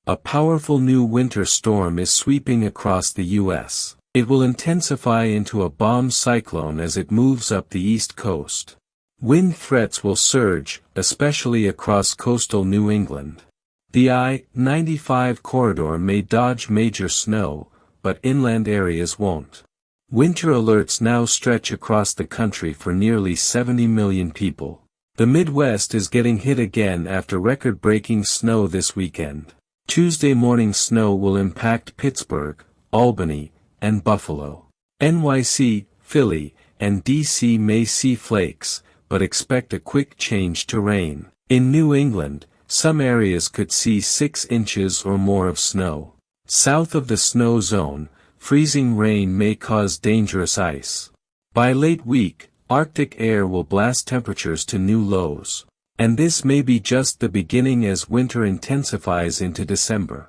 A powerful new winter storm is sweeping across the U.S. It will intensify into a bomb cyclone as it moves up the east coast. Wind threats will surge, especially across coastal New England. The I-95 corridor may dodge major snow, but inland areas won't. Winter alerts now stretch across the country for nearly 70 million people. The Midwest is getting hit again after record-breaking snow this weekend. Tuesday morning snow will impact Pittsburgh, Albany, and Buffalo. NYC, Philly, and D.C. may see flakes, but expect a quick change to rain. In New England, some areas could see 6 inches or more of snow. South of the snow zone, freezing rain may cause dangerous ice. By late week, Arctic air will blast temperatures to new lows. And this may be just the beginning as winter intensifies into December.